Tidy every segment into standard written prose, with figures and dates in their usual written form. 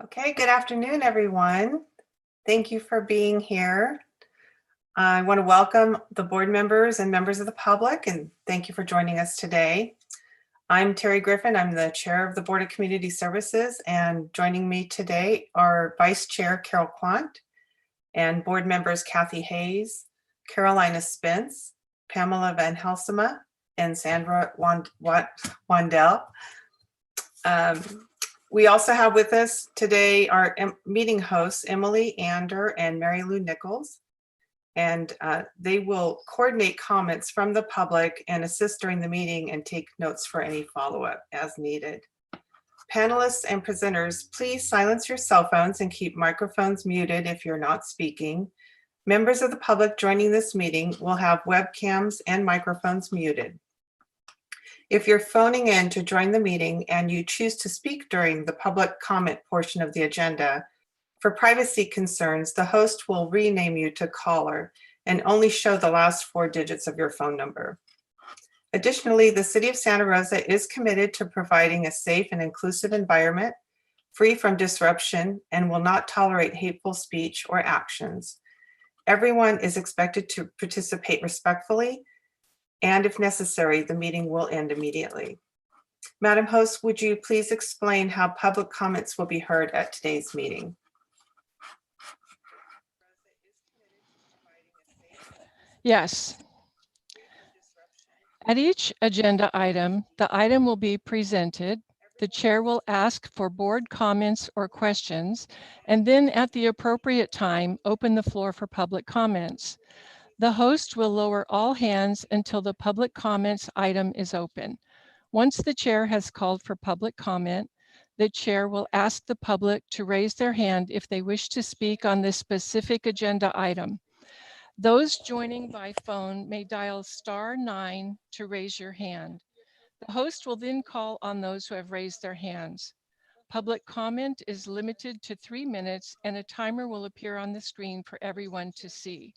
Okay, good afternoon, everyone. Thank you for being here. I want to welcome the board members and members of the public, and thank you for joining us today. I'm Terry Griffin. I'm the chair of the Board of Community Services, and joining me today are Vice Chair Carol Quant and board members Kathy Hayes, Carolina Spence, Pamela Van Helsema, and Sandra Wandell. We also have with us today our meeting hosts, Emily Ander and Mary Lou Nichols, and they will coordinate comments from the public and assist during the meeting and take notes for any follow-up as needed. Panelists and presenters, please silence your cell phones and keep microphones muted if you're not speaking. Members of the public joining this meeting will have webcams and microphones muted. If you're phoning in to join the meeting and you choose to speak during the public comment portion of the agenda, for privacy concerns, the host will rename you to caller and only show the last 4 digits of your phone number. Additionally, the City of Santa Rosa is committed to providing a safe and inclusive environment, free from disruption, and will not tolerate hateful speech or actions. Everyone is expected to participate respectfully, and if necessary, the meeting will end immediately. Madam Host, would you please explain how public comments will be heard at today's meeting? Yes. At each agenda item, the item will be presented. The chair will ask for board comments or questions, and then at the appropriate time, open the floor for public comments. The host will lower all hands until the public comments item is open. Once the chair has called for public comment, the chair will ask the public to raise their hand if they wish to speak on this specific agenda item. Those joining by phone may dial *9 to raise your hand. The host will then call on those who have raised their hands. Public comment is limited to 3 minutes, and a timer will appear on the screen for everyone to see.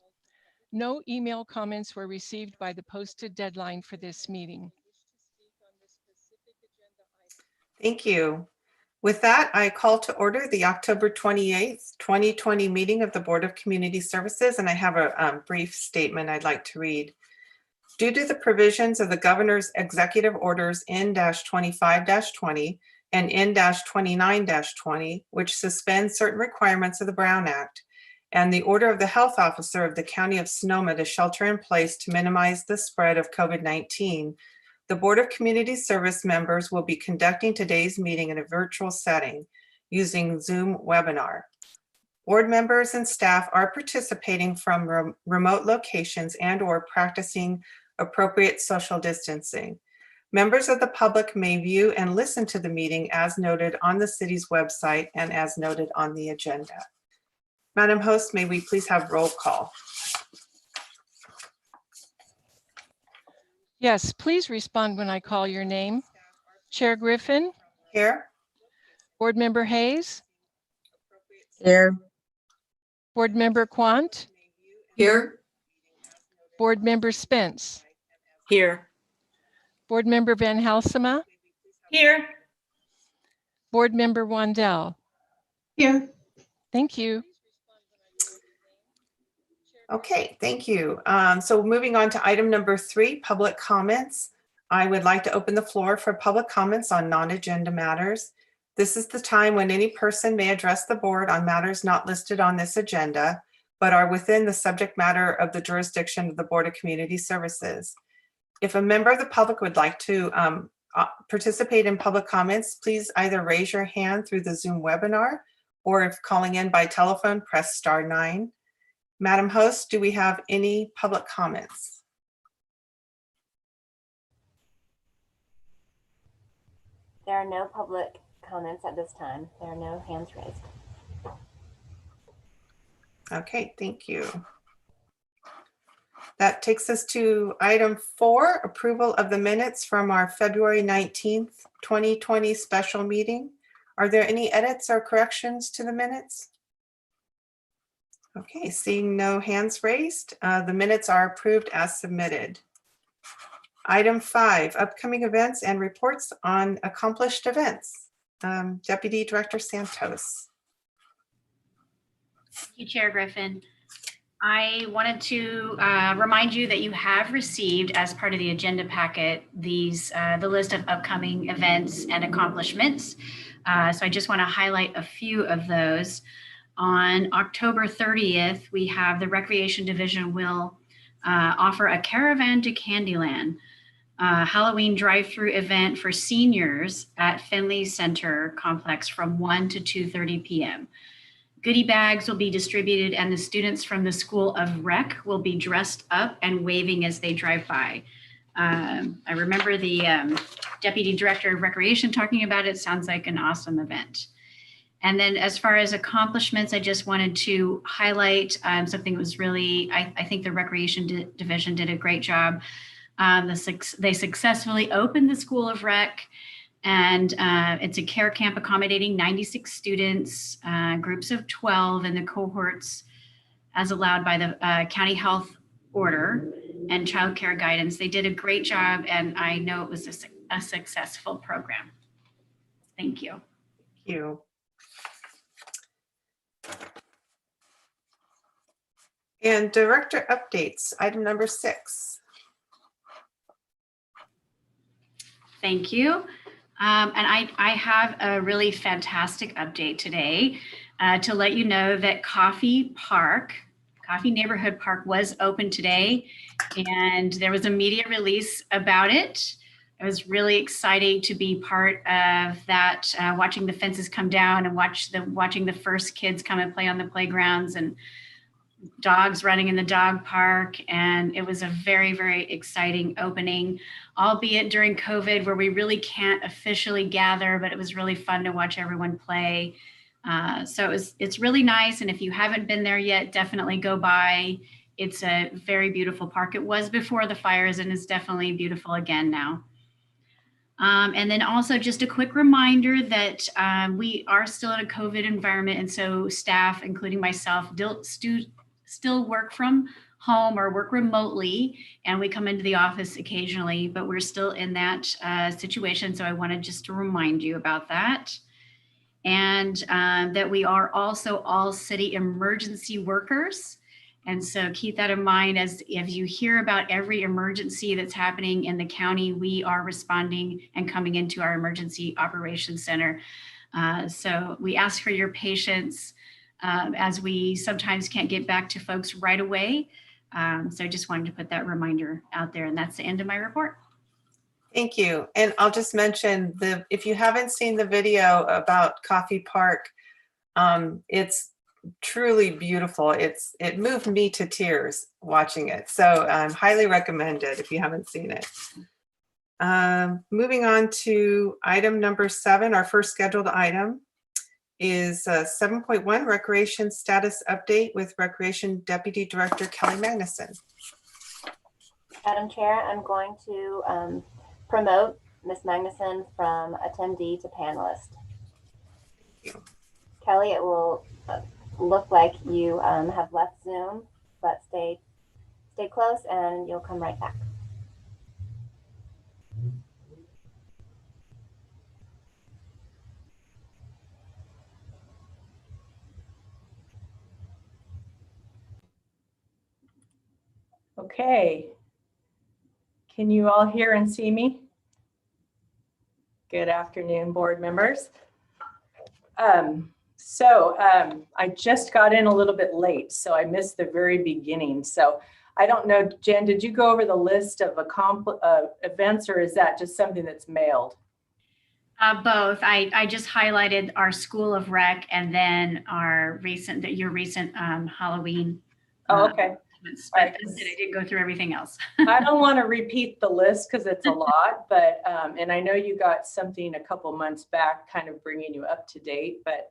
No email comments were received by the posted deadline for this meeting. Thank you. With that, I call to order the October 28th, 2020 meeting of the Board of Community Services, and I have a brief statement I'd like to read. Due to the provisions of the Governor's Executive Orders N-25-20 and N-29-20, which suspend certain requirements of the Brown Act, and the order of the health officer of the County of Sonoma to shelter in place to minimize the spread of COVID-19, the Board of Community Service members will be conducting today's meeting in a virtual setting using Zoom webinar. Board members and staff are participating from remote locations and/or practicing appropriate social distancing. Members of the public may view and listen to the meeting as noted on the city's website and as noted on the agenda. Madam Host, may we please have roll call? Yes, please respond when I call your name. Chair Griffin? Here. Board Member Hayes? Here. Board Member Quant? Here. Board Member Spence? Here. Board Member Van Helsema? Here. Board Member Wandell? Here. Thank you. Okay, thank you. So moving on to item number 3, public comments. I would like to open the floor for public comments on non-agenda matters. This is the time when any person may address the board on matters not listed on this agenda, but are within the subject matter of the jurisdiction of the Board of Community Services. If a member of the public would like to participate in public comments, please either raise your hand through the Zoom webinar, or if calling in by telephone, press *9. Madam Host, do we have any public comments? There are no public comments at this time. There are no hands raised. Okay, thank you. That takes us to item 4, approval of the minutes from our February 19th, 2020 special meeting. Are there any edits or corrections to the minutes? Okay, seeing no hands raised, the minutes are approved as submitted. Item 5, upcoming events and reports on accomplished events. Deputy Director Santos. Thank you, Chair Griffin. I wanted to remind you that you have received, as part of the agenda packet, the list of upcoming events and accomplishments. So I just want to highlight a few of those. On October 30th, we have the Recreation Division will offer a Caravan to Candyland Halloween drive-through event for seniors at Finley Center Complex from 1 to 2:30 p.m. Goodie bags will be distributed and the students from the School of Rec will be dressed up and waving as they drive by. I remember the Deputy Director of Recreation talking about it. Sounds like an awesome event. And then as far as accomplishments, I just wanted to highlight something that was really, I think the Recreation Division did a great job. They successfully opened the School of Rec. And it's a care camp accommodating 96 students, groups of 12 in the cohorts as allowed by the county health order and child care guidance. They did a great job, and I know it was a successful program. Thank you. Thank you. And director updates, item number 6. Thank you. And I have a really fantastic update today to let you know that Coffee Neighborhood Park was open today, and there was a media release about it. It was really exciting to be part of that, watching the fences come down and watching the first kids come and play on the playgrounds and dogs running in the dog park. And it was a very, very exciting opening, albeit during COVID where we really can't officially gather, but it was really fun to watch everyone play. So it's really nice. And if you haven't been there yet, definitely go by. It's a very beautiful park. It was before the fires and it's definitely beautiful again now. And then also just a quick reminder that we are still in a COVID environment. And so staff, including myself, still work from home or work remotely, and we come into the office occasionally, but we're still in that situation. So I wanted just to remind you about that. And that we are also all city emergency workers. And so keep that in mind as if you hear about every emergency that's happening in the county, we are responding and coming into our emergency operations center. So we ask for your patience as we sometimes can't get back to folks right away. So I just wanted to put that reminder out there, and that's the end of my report. Thank you. And I'll just mention if you haven't seen the video about Coffee Park, it's truly beautiful. It moved me to tears watching it. So highly recommended if you haven't seen it. Moving on to item number 7, our first scheduled item is 7.1 Recreation Status Update with Recreation Deputy Director Kelly Magnuson. Madam Chair, I'm going to promote Ms. Magnuson from attendee to panelist. Thank you. Kelly, it will look like you have left Zoom, but stay close and you'll come right back. Okay. Can you all hear and see me? Good afternoon, board members. I just got in a little bit late, so I missed the very beginning. So I don't know, Jen, did you go over the list of events, or is that just something that's mailed? Both. I just highlighted our School of Rec and then your recent Halloween. Oh, okay. But I didn't go through everything else. I don't want to repeat the list because it's a lot, but and I know you got something a couple months back kind of bringing you up to date, but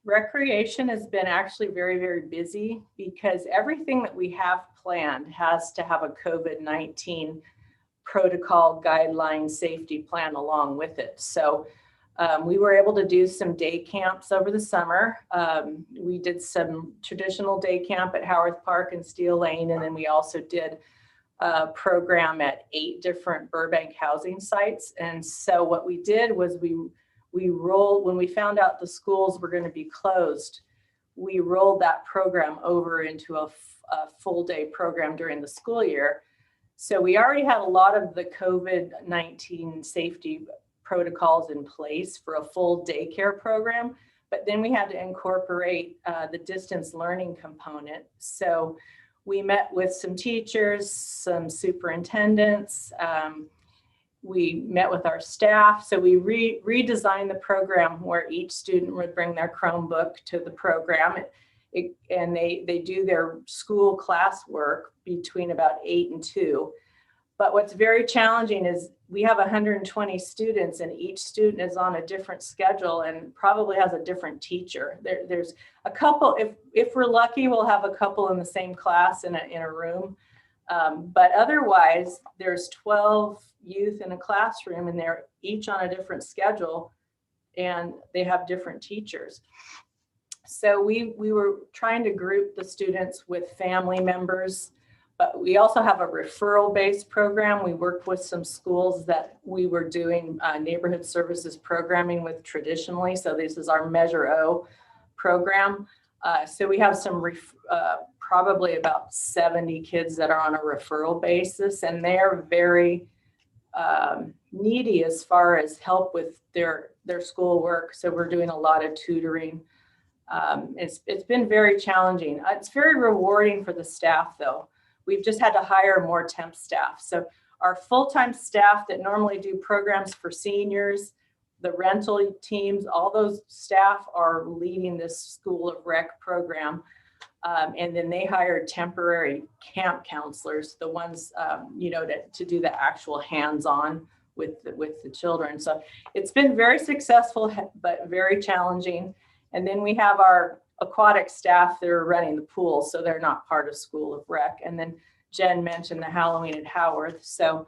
recreation has been actually very, very busy because everything that we have planned has to have a COVID-19 protocol, guideline, safety plan along with it. So we were able to do some day camps over the summer. We did some traditional day camp at Howarth Park and Steel Lane, and then we also did a program at 8 different Burbank housing sites. And so what we did was we rolled, when we found out the schools were going to be closed, we rolled that program over into a full day program during the school year. So we already had a lot of the COVID-19 safety protocols in place for a full daycare program, but then we had to incorporate the distance learning component. So we met with some teachers, some superintendents, we met with our staff. So we redesigned the program where each student would bring their Chromebook to the program. And they do their school classwork between about 8 and 2. But what's very challenging is we have 120 students and each student is on a different schedule and probably has a different teacher. There's a couple, if we're lucky, we'll have a couple in the same class in a room. But otherwise, there's 12 youth in a classroom and they're each on a different schedule and they have different teachers. So we were trying to group the students with family members, but we also have a referral-based program. We work with some schools that we were doing neighborhood services programming with traditionally. So this is our Measure O program. So we have some probably about 70 kids that are on a referral basis, and they're very needy as far as help with their schoolwork. So we're doing a lot of tutoring. It's been very challenging. It's very rewarding for the staff though. We've just had to hire more temp staff. So our full-time staff that normally do programs for seniors, the rental teams, all those staff are leading this School of Rec program. And then they hired temporary camp counselors, the ones, to do the actual hands-on with the children. So it's been very successful, but very challenging. And then we have our aquatic staff that are running the pool, so they're not part of School of Rec. And then Jen mentioned the Halloween at Howarth. So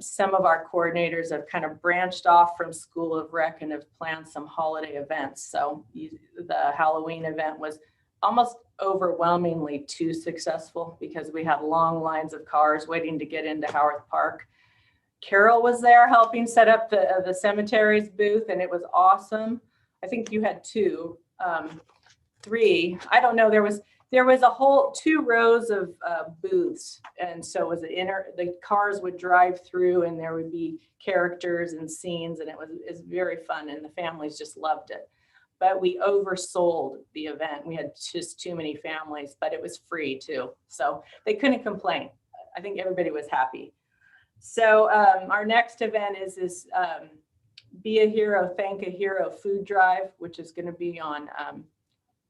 some of our coordinators have kind of branched off from School of Rec and have planned some holiday events. So the Halloween event was almost overwhelmingly too successful because we had long lines of cars waiting to get into Howarth Park. Carol was there helping set up the cemetery's booth, and it was awesome. I think you had 2, 3. I don't know. There was a whole 2 rows of booths, and so it was the cars would drive through, and there would be characters and scenes, and it was very fun, and the families just loved it. But we oversold the event. We had just too many families, but it was free too, so they couldn't complain. I think everybody was happy. So our next event is Be a Hero, Thank a Hero food drive, which is going to be on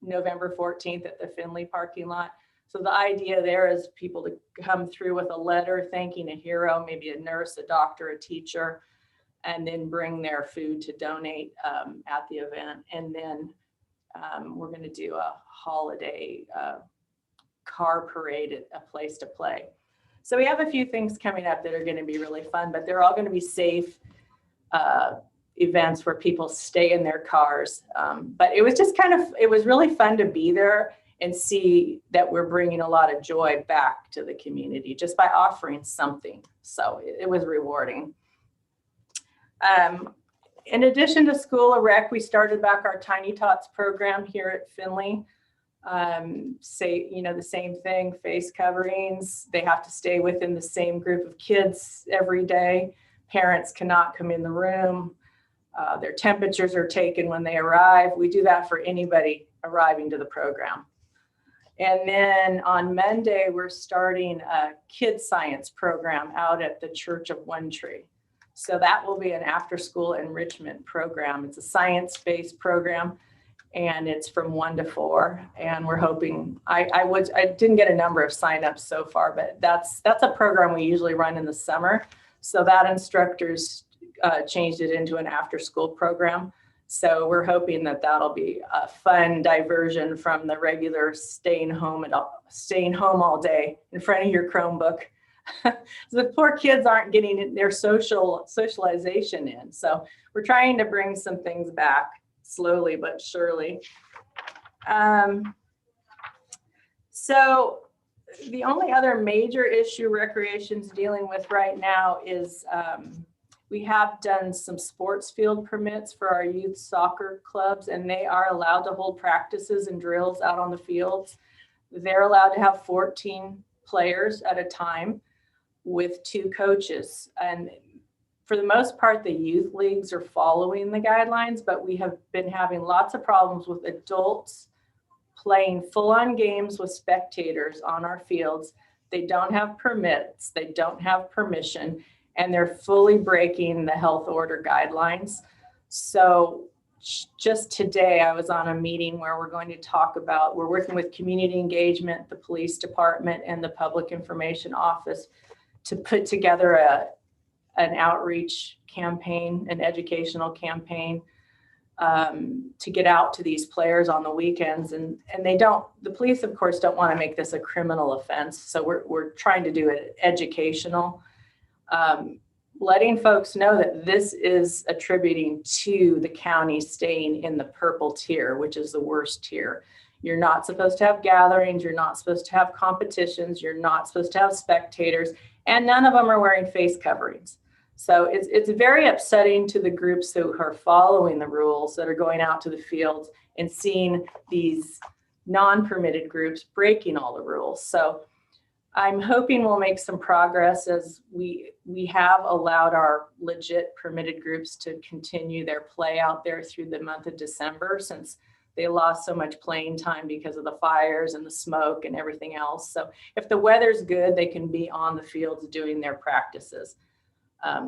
November 14th at the Finley parking lot. So the idea there is people to come through with a letter thanking a hero, maybe a nurse, a doctor, a teacher, and then bring their food to donate at the event. And then we're going to do a holiday car parade at a place to play. So we have a few things coming up that are going to be really fun, but they're all going to be safe events where people stay in their cars. But it was just it was really fun to be there and see that we're bringing a lot of joy back to the community just by offering something. So it was rewarding. In addition to School of Rec, we started back our Tiny Tots program here at Finley. The same thing, face coverings. They have to stay within the same group of kids every day. Parents cannot come in the room. Their temperatures are taken when they arrive. We do that for anybody arriving to the program. And then on Monday, we're starting a kids science program out at the Church of One Tree. So that will be an after-school enrichment program. It's a science-based program, and it's from 1 to 4. And we're hoping, I didn't get a number of signups so far, but that's a program we usually run in the summer. So that instructors changed it into an after-school program. So we're hoping that that'll be a fun diversion from the regular staying home all day in front of your Chromebook. So the poor kids aren't getting their socialization in. So we're trying to bring some things back slowly but surely. So the only other major issue recreation's dealing with right now is We have done some sports field permits for our youth soccer clubs, and they are allowed to hold practices and drills out on the fields. They're allowed to have 14 players at a time with 2 coaches. And for the most part, the youth leagues are following the guidelines, but we have been having lots of problems with adults playing full-on games with spectators on our fields. They don't have permits, they don't have permission, and they're fully breaking the health order guidelines. So just today, I was on a meeting where we're going to talk about, we're working with community engagement, the police department, and the public information office to put together an outreach campaign, an educational campaign, to get out to these players on the weekends. And the police, of course, don't want to make this a criminal offense. So we're trying to do it educational, letting folks know that this is attributing to the county staying in the purple tier, which is the worst tier. You're not supposed to have gatherings. You're not supposed to have competitions. You're not supposed to have spectators, and none of them are wearing face coverings. So it's very upsetting to the groups who are following the rules, that are going out to the fields and seeing these non-permitted groups breaking all the rules. So I'm hoping we'll make some progress, as we have allowed our legit permitted groups to continue their play out there through the month of December, since they lost so much playing time because of the fires and the smoke and everything else. So if the weather's good, they can be on the fields doing their practices.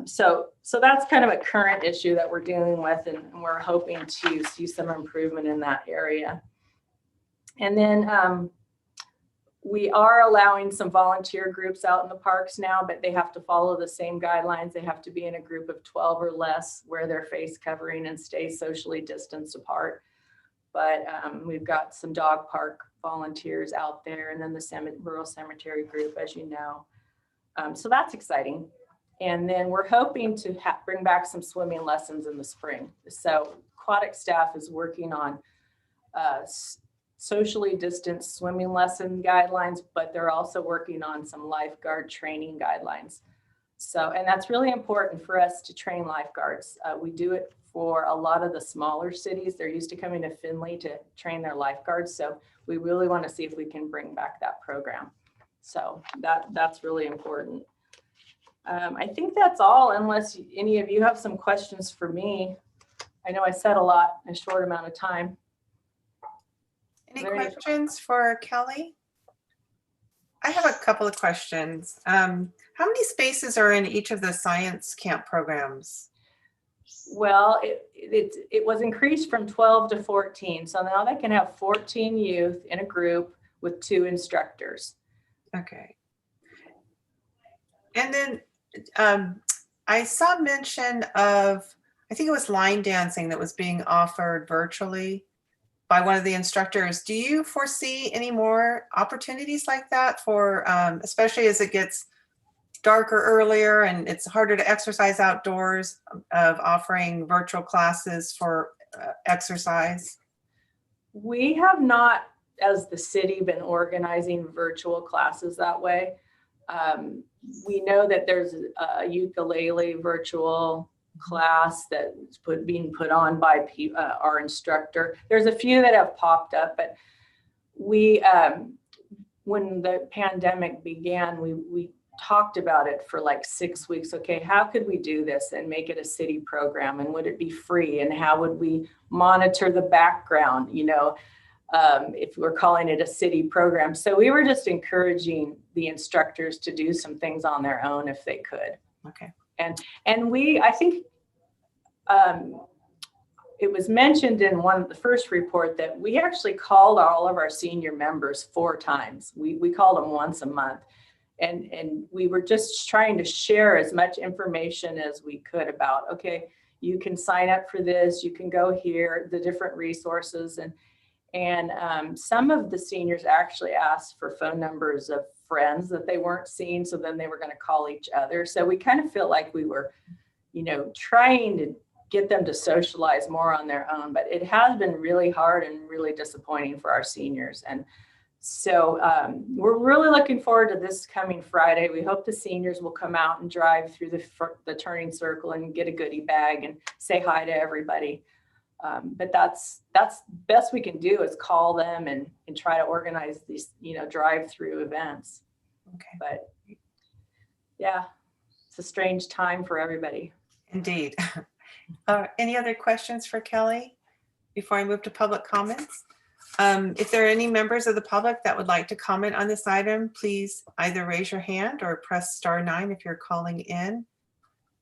So that's kind of a current issue that we're dealing with, and we're hoping to see some improvement in that area. And then we are allowing some volunteer groups out in the parks now, but they have to follow the same guidelines. They have to be in a group of 12 or less, wear their face covering, and stay socially distanced apart. But we've got some dog park volunteers out there, and then the rural cemetery group, as you know. So that's exciting. And then we're hoping to bring back some swimming lessons in the spring. So aquatic staff is working on socially distanced swimming lesson guidelines, but they're also working on some lifeguard training guidelines. So, and that's really important for us to train lifeguards. We do it for a lot of the smaller cities. They're used to coming to Findlay to train their lifeguards. So we really want to see if we can bring back that program. So that's really important. I think that's all, unless any of you have some questions for me. I know I said a lot in a short amount of time. Any questions for Kelly? I have a couple of questions. How many spaces are in each of the science camp programs? Well, it was increased from 12 to 14. So now they can have 14 youth in a group with 2 instructors. Okay. And then I saw mention of, I think it was line dancing that was being offered virtually by one of the instructors. Do you foresee any more opportunities like that for, especially as it gets darker earlier and it's harder to exercise outdoors, of offering virtual classes for exercise? We have not, as the city, been organizing virtual classes that way. We know that there's a ukulele virtual class that's being put on by our instructor. There's a few that have popped up, but we, when the pandemic began, we talked about it for like 6 weeks. Okay, how could we do this and make it a city program? And would it be free? And how would we monitor the background, you know, if we're calling it a city program? So we were just encouraging the instructors to do some things on their own if they could. Okay. And we, I think it was mentioned in one of the first report that we actually called all of our senior members 4 times. We called them once a month. And we were just trying to share as much information as we could about, okay, you can sign up for this, you can go here, the different resources. And some of the seniors actually asked for phone numbers of friends that they weren't seeing, so then they were going to call each other. So we kind of feel like we were, you know, trying to get them to socialize more on their own, but it has been really hard and really disappointing for our seniors. And So we're really looking forward to this coming Friday. We hope the seniors will come out and drive through the turning circle and get a goodie bag and say hi to everybody. But that's best we can do is call them and try to organize these, drive-through events. Okay. But yeah, it's a strange time for everybody. Indeed. Any other questions for Kelly before I move to public comments? If there are any members of the public that would like to comment on this item, please either raise your hand or press *9 if you're calling in.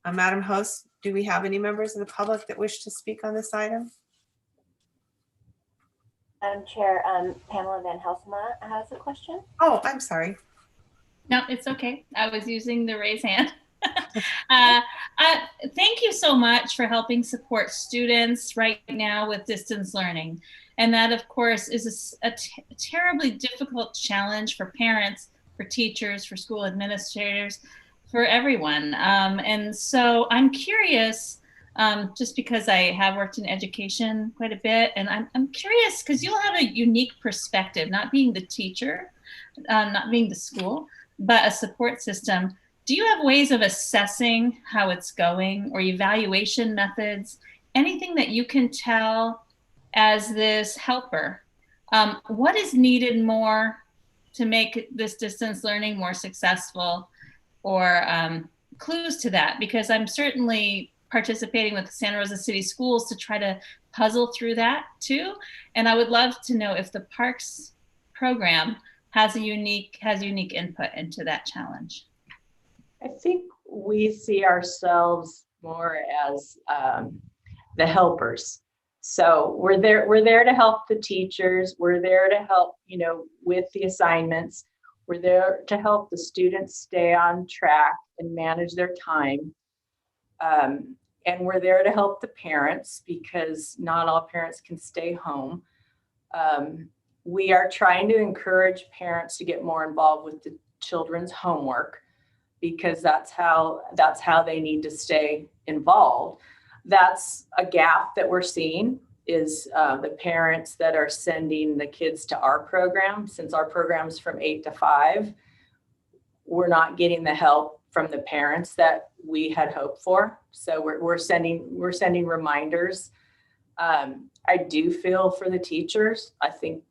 Madam Host, do we have any members of the public that wish to speak on this item? Madam Chair, Pamela Van Helsema has a question. Oh, I'm sorry. No, it's okay. I was using the raise hand. Thank you so much for helping support students right now with distance learning. And that, of course, is a terribly difficult challenge for parents, for teachers, for school administrators, for everyone. And so I'm curious, just because I have worked in education quite a bit, and I'm curious because you'll have a unique perspective, not being the teacher, not being the school, but a support system. Do you have ways of assessing how it's going or evaluation methods, anything that you can tell as this helper? What is needed more to make this distance learning more successful, or clues to that? Because I'm certainly participating with Santa Rosa City Schools to try to puzzle through that too. And I would love to know if the Parks program has unique input into that challenge. I think we see ourselves more as the helpers. So we're there to help the teachers. We're there to help, with the assignments. We're there to help the students stay on track and manage their time. And we're there to help the parents because not all parents can stay home. We are trying to encourage parents to get more involved with the children's homework because that's how they need to stay involved. That's a gap that we're seeing is the parents that are sending the kids to our program. Since our program is from 8 to 5, we're not getting the help from the parents that we had hoped for. So we're sending reminders. I do feel for the teachers. I think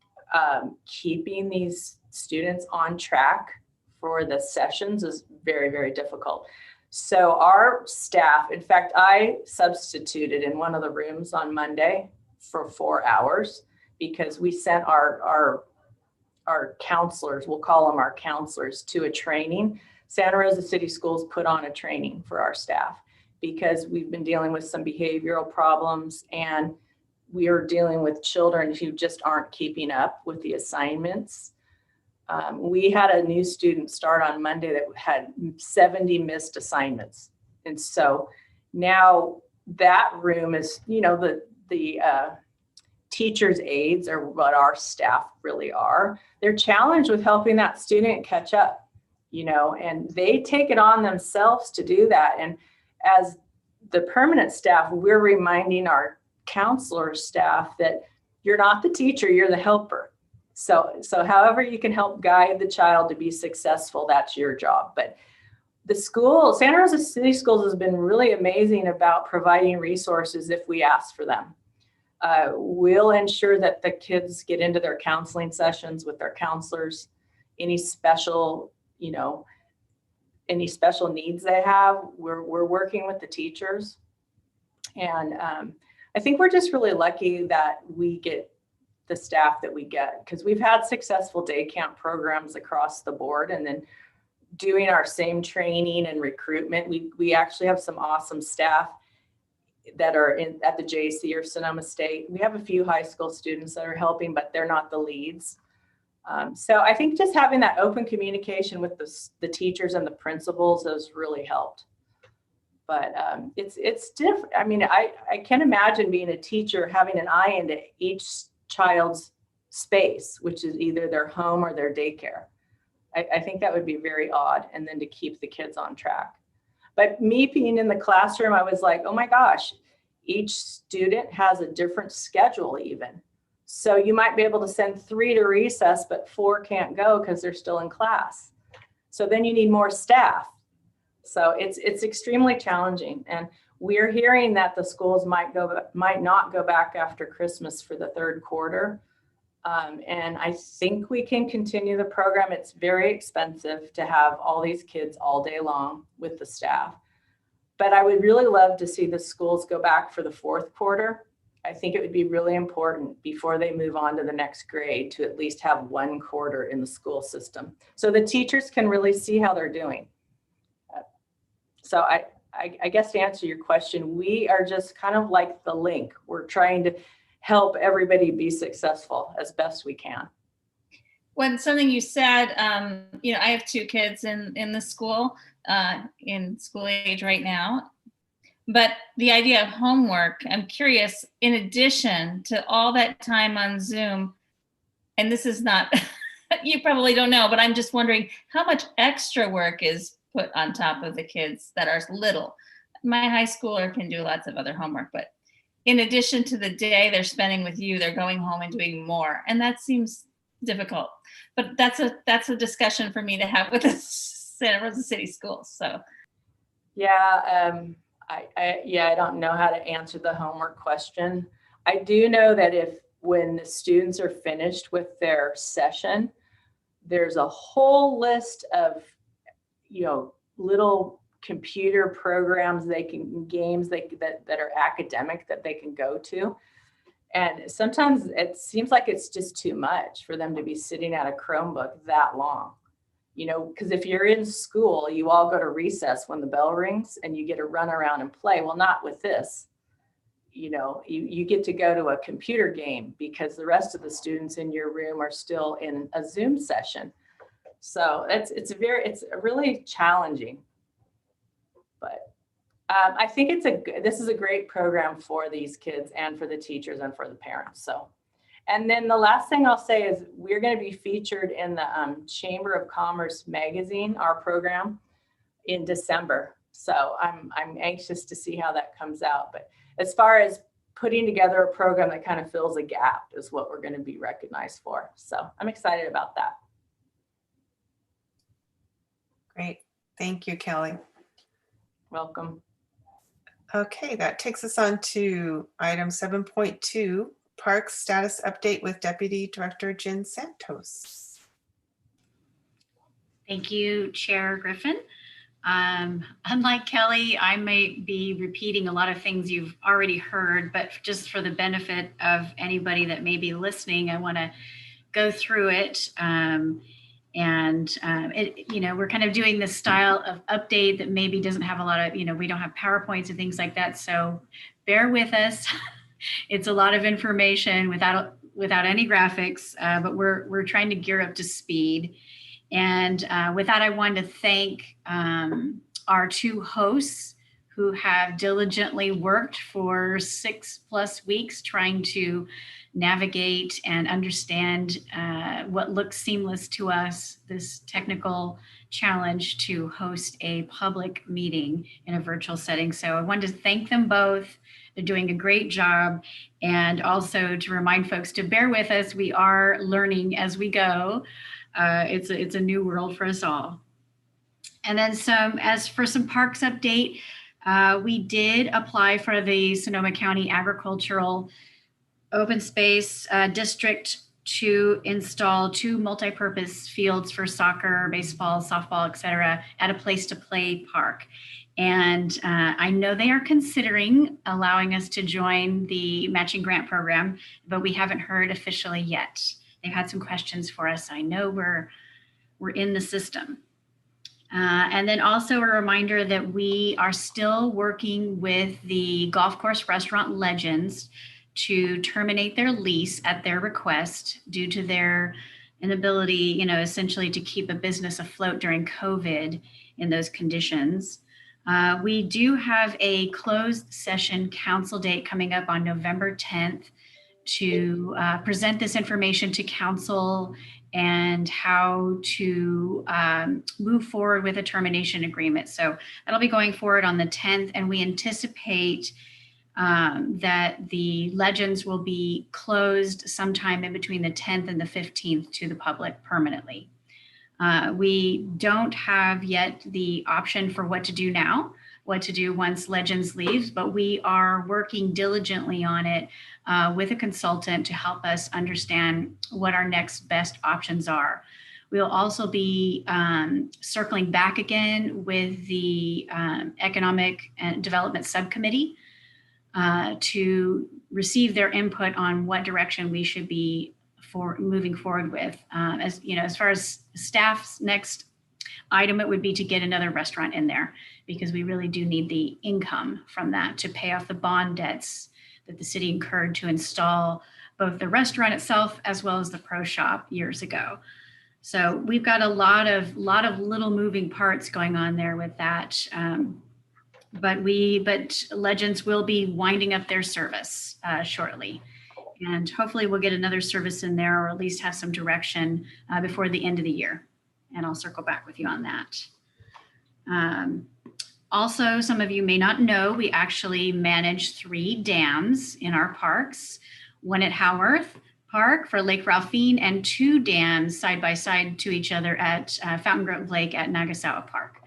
keeping these students on track for the sessions is very, very difficult. So our staff, in fact, I substituted in one of the rooms on Monday for 4 hours because we sent our counselors, we'll call them our counselors, to a training. Santa Rosa City Schools put on a training for our staff because we've been dealing with some behavioral problems and we are dealing with children who just aren't keeping up with the assignments. We had a new student start on Monday that had 70 missed assignments. And so now that room is, the teachers' aides are what our staff really are. They're challenged with helping that student catch up, and they take it on themselves to do that. And as the permanent staff, we're reminding our counselor staff that you're not the teacher, you're the helper. So however you can help guide the child to be successful, that's your job. But the school, Santa Rosa City Schools has been really amazing about providing resources if we ask for them. We'll ensure that the kids get into their counseling sessions with their counselors, any special needs they have, we're working with the teachers. And I think we're just really lucky that we get the staff that we get because we've had successful day camp programs across the board, and then doing our same training and recruitment. We actually have some awesome staff that are at the JC or Sonoma State. We have a few high school students that are helping, but they're not the leads. So I think just having that open communication with the teachers and the principals has really helped. But it's different. I mean, I can't imagine being a teacher having an eye into each child's space, which is either their home or their daycare. I think that would be very odd, and then to keep the kids on track. But me being in the classroom, I was like, oh my gosh, each student has a different schedule even. So you might be able to send 3 to recess, but 4 can't go because they're still in class. So then you need more staff. So it's extremely challenging. And we're hearing that the schools might not go back after Christmas for the 3rd quarter. And I think we can continue the program. It's very expensive to have all these kids all day long with the staff. But I would really love to see the schools go back for the 4th quarter. I think it would be really important before they move on to the next grade to at least have 1 quarter in the school system, so the teachers can really see how they're doing. So I guess to answer your question, we are just kind of like the link. We're trying to help everybody be successful as best we can. When something you said, you know, I have 2 kids in the school, in school age right now. But the idea of homework, I'm curious, in addition to all that time on Zoom, and this is not, you probably don't know, but I'm just wondering how much extra work is put on top of the kids that are little. My high schooler can do lots of other homework, but in addition to the day they're spending with you, they're going home and doing more. And that seems difficult, but that's a discussion for me to have with the Santa Rosa City Schools. So. Yeah, I don't know how to answer the homework question. I do know that when the students are finished with their session, there's a whole list of, you know, little computer programs games that are academic that they can go to. And sometimes it seems like it's just too much for them to be sitting at a Chromebook that long. You know, because if you're in school, you all go to recess when the bell rings and you get to run around and play. Well, not with this. You know, you get to go to a computer game because the rest of the students in your room are still in a Zoom session. So it's really challenging. But I think this is a great program for these kids and for the teachers and for the parents. So. And then the last thing I'll say is we're going to be featured in the Chamber of Commerce magazine, our program, in December. So I'm anxious to see how that comes out. But as far as putting together a program that kind of fills a gap is what we're going to be recognized for. So I'm excited about that. Great. Thank you, Kelly. Welcome. Okay, that takes us on to item 7.2. Parks status update with Deputy Director Jen Santos. Thank you, Chair Griffin. Unlike Kelly, I may be repeating a lot of things you've already heard, but just for the benefit of anybody that may be listening, I want to go through it. We're kind of doing this style of update that maybe doesn't have a lot of, we don't have PowerPoints and things like that. So bear with us. It's a lot of information without any graphics, but we're trying to gear up to speed. And with that, I wanted to thank our 2 hosts who have diligently worked for 6+ weeks trying to navigate and understand what looks seamless to us, this technical challenge to host a public meeting in a virtual setting. So I wanted to thank them both. They're doing a great job. And also to remind folks to bear with us. We are learning as we go. It's a new world for us all. And then as for some parks update, we did apply for the Sonoma County Agricultural Open Space District to install 2 multi-purpose fields for soccer, baseball, softball, et cetera, at a place to play park. And I know they are considering allowing us to join the matching grant program, but we haven't heard officially yet. They've had some questions for us. I know we're in the system. And then also a reminder that we are still working with the Golf Course Restaurant Legends to terminate their lease at their request due to their inability, essentially to keep a business afloat during COVID in those conditions. We do have a closed session council date coming up on November 10th to present this information to council and how to move forward with a termination agreement. So that'll be going forward on the 10th, and we anticipate that the Legends will be closed sometime in between the 10th and the 15th to the public permanently. We don't have yet the option for what to do now, what to do once Legends leaves, but we are working diligently on it with a consultant to help us understand what our next best options are. We'll also be circling back again with the Economic and Development Subcommittee to receive their input on what direction we should be moving forward with. As you know, as far as staff's next item, it would be to get another restaurant in there, because we really do need the income from that to pay off the bond debts that the city incurred to install both the restaurant itself as well as the pro shop years ago. So we've got a lot of little moving parts going on there with that. But Legends will be winding up their service shortly. And hopefully we'll get another service in there, or at least have some direction before the end of the year. And I'll circle back with you on that. Also, some of you may not know, we actually manage 3 dams in our parks, one at Howarth Park for Lake Ralphine, and 2 dams side by side to each other at Fountain Grove Lake at Nagasawa Park.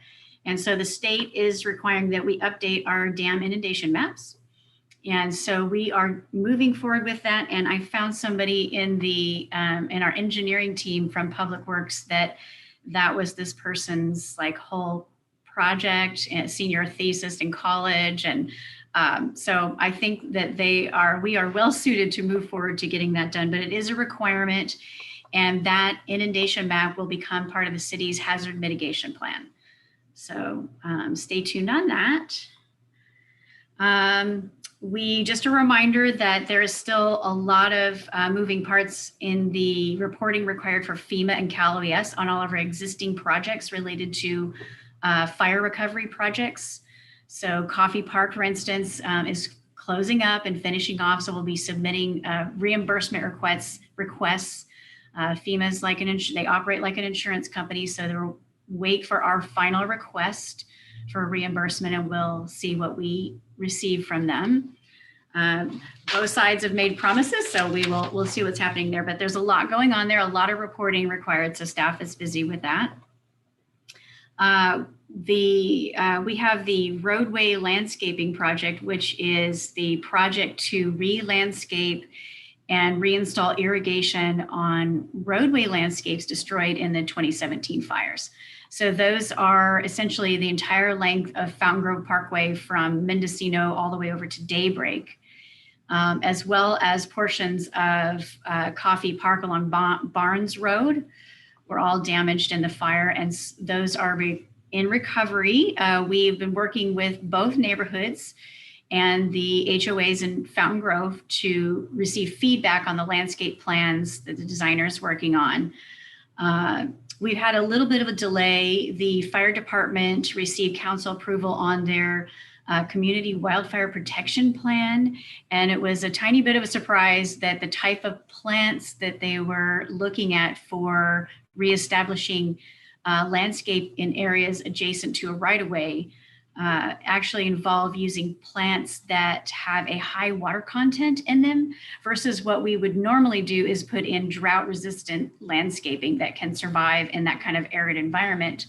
And so the state is requiring that we update our dam inundation maps. And so we are moving forward with that. And I found somebody in the in our engineering team from Public Works that was this person's like whole project and senior thesis in college. And so I think that we are well suited to move forward to getting that done, but it is a requirement. And that inundation map will become part of the city's hazard mitigation plan. So stay tuned on that. Just a reminder that there is still a lot of moving parts in the reporting required for FEMA and Cal OES on all of our existing projects related to fire recovery projects. So Coffee Park, for instance, is closing up and finishing off. So we'll be submitting reimbursement requests. FEMA's they operate like an insurance company. So they'll wait for our final request for reimbursement, and we'll see what we receive from them. Both sides have made promises, so we'll see what's happening there. But there's a lot going on there, a lot of reporting required, so staff is busy with that. We have the roadway landscaping project, which is the project to re-landscape and reinstall irrigation on roadway landscapes destroyed in the 2017 fires. So those are essentially the entire length of Fountain Grove Parkway from Mendocino all the way over to Daybreak, as well as portions of Coffee Park along Barnes Road were all damaged in the fire, and those are in recovery. We've been working with both neighborhoods and the HOAs in Fountain Grove to receive feedback on the landscape plans that the designer is working on. We've had a little bit of a delay. The fire department received council approval on their community wildfire protection plan. And it was a tiny bit of a surprise that the type of plants that they were looking at for reestablishing landscape in areas adjacent to a right-of-way actually involve using plants that have a high water content in them, versus what we would normally do is put in drought-resistant landscaping that can survive in that kind of arid environment.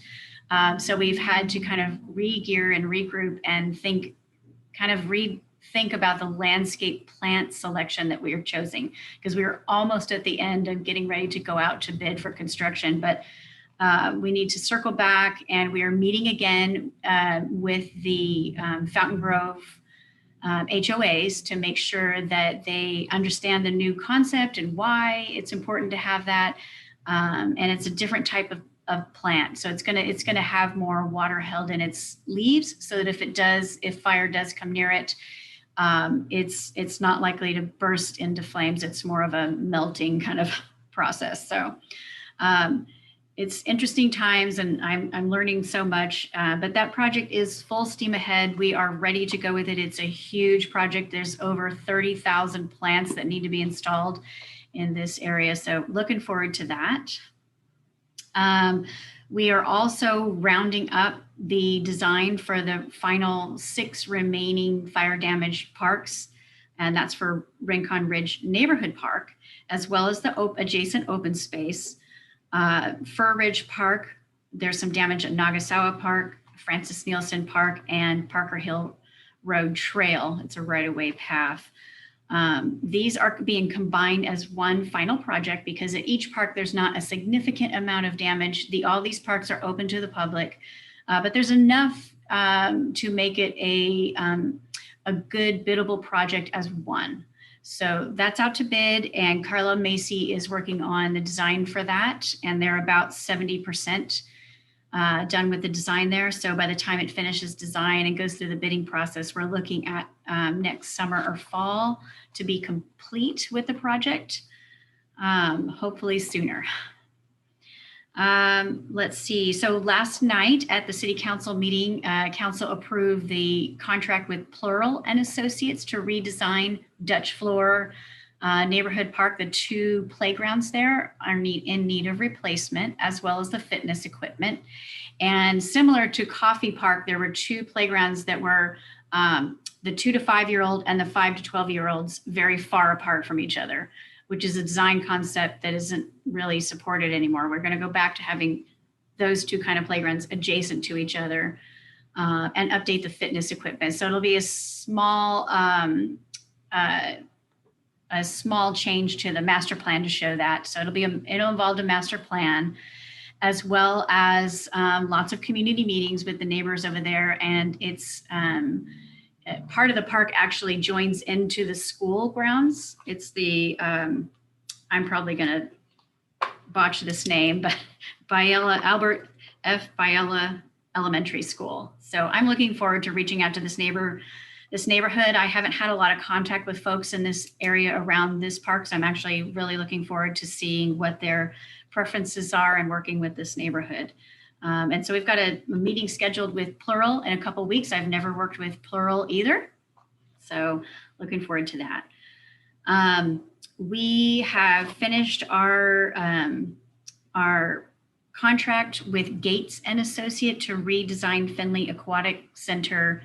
So we've had to kind of re-gear and regroup and rethink about the landscape plant selection that we are choosing, because we were almost at the end of getting ready to go out to bid for construction, but we need to circle back, and we are meeting again with the Fountain Grove HOAs to make sure that they understand the new concept and why it's important to have that. And it's a different type of plant, so it's gonna have more water held in its leaves, so that if fire does come near it, it's not likely to burst into flames. It's more of a melting kind of process. So. It's interesting times, and I'm learning so much, but that project is full steam ahead. We are ready to go with it. It's a huge project. There's over 30,000 plants that need to be installed in this area. So looking forward to that. We are also rounding up the design for the final 6 remaining fire damaged parks, and that's for Rincon Ridge Neighborhood Park, as well as the adjacent open space. Fir Ridge Park, there's some damage at Nagasawa Park, Francis Nielsen Park, and Parker Hill Road Trail. It's a right-of-way path. These are being combined as one final project because at each park there's not a significant amount of damage. All these parks are open to the public, but there's enough to make it a good biddable project as one. So that's out to bid, and Carla Macy is working on the design for that, and they're about 70% done with the design there. So by the time it finishes design and goes through the bidding process, we're looking at next summer or fall to be complete with the project, hopefully sooner. Let's see. So last night at the City Council meeting, Council approved the contract with Plural and Associates to redesign Dutch Floor Neighborhood Park. The 2 playgrounds there are in need of replacement, as well as the fitness equipment. And similar to Coffee Park, there were 2 playgrounds that were the 2 to 5-year-old and the 5 to 12-year-olds very far apart from each other, which is a design concept that isn't really supported anymore. We're going to go back to having those 2 kind of playgrounds adjacent to each other and update the fitness equipment. So it'll be a small change to the master plan to show that. So it'll involve a master plan, as well as lots of community meetings with the neighbors over there. And it's part of the park actually joins into the school grounds. It's the, I'm probably gonna botch this name, but Albert F. Biella Elementary School. So I'm looking forward to reaching out to this neighborhood. I haven't had a lot of contact with folks in this area around this park, so I'm actually really looking forward to seeing what their preferences are and working with this neighborhood. And so we've got a meeting scheduled with Plural in a couple of weeks. I've never worked with Plural either, so looking forward to that. We have finished our contract with Gates and Associate to redesign Finley Aquatic Center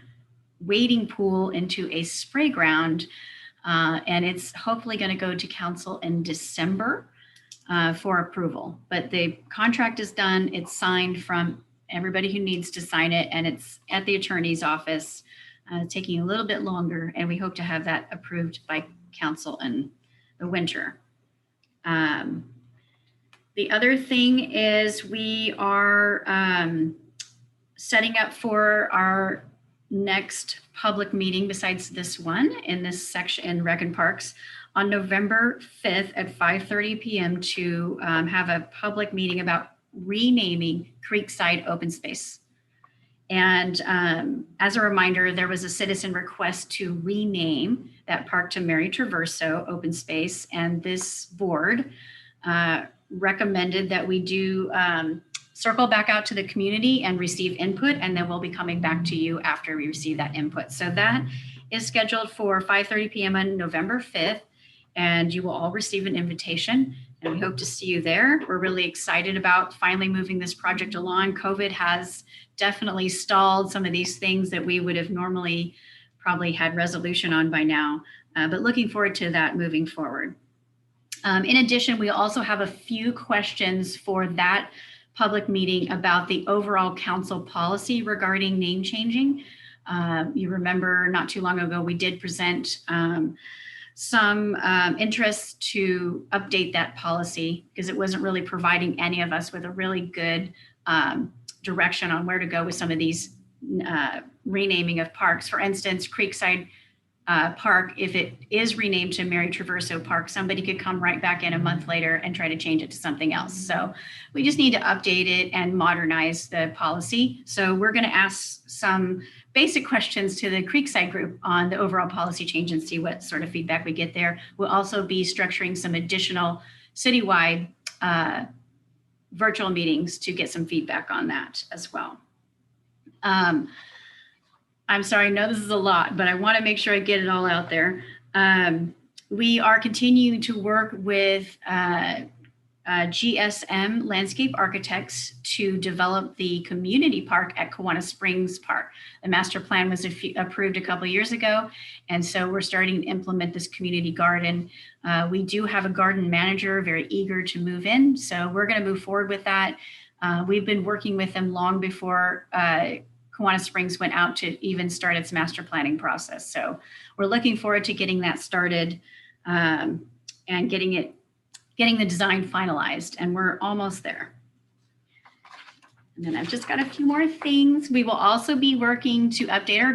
wading pool into a spray ground, and it's hopefully going to go to council in December for approval. But the contract is done, it's signed from everybody who needs to sign it, and it's at the attorney's office, taking a little bit longer, and we hope to have that approved by council in the winter. The other thing is we are setting up for our next public meeting besides this one in this section in Rec and Parks on November 5th at 5:30 p.m. to have a public meeting about renaming Creekside Open Space. And as a reminder, there was a citizen request to rename that park to Mary Traverso Open Space, and this board recommended that we do circle back out to the community and receive input, and then we'll be coming back to you after we receive that input. So that is scheduled for 5:30 p.m. on November 5th, and you will all receive an invitation, and we hope to see you there. We're really excited about finally moving this project along. COVID has definitely stalled some of these things that we would have normally probably had resolution on by now, but looking forward to that moving forward. In addition, we also have a few questions for that public meeting about the overall council policy regarding name changing. You remember not too long ago, we did present some interest to update that policy because it wasn't really providing any of us with a really good direction on where to go with some of these renaming of parks. For instance, Creekside Park, if it is renamed to Mary Traverso Park, somebody could come right back in a month later and try to change it to something else. So we just need to update it and modernize the policy. So we're going to ask some basic questions to the Creekside group on the overall policy change and see what sort of feedback we get there. We'll also be structuring some additional citywide virtual meetings to get some feedback on that as well. I'm sorry, I know this is a lot, but I want to make sure I get it all out there. We are continuing to work with GSM Landscape Architects to develop the community park at Kiwanis Springs Park. The master plan was approved a couple of years ago, and so we're starting to implement this community garden. We do have a garden manager very eager to move in, so we're going to move forward with that. We've been working with them long before Kiwanis Springs went out to even start its master planning process. So we're looking forward to getting that started and getting the design finalized, and we're almost there. And then I've just got a few more things. We will also be working to update our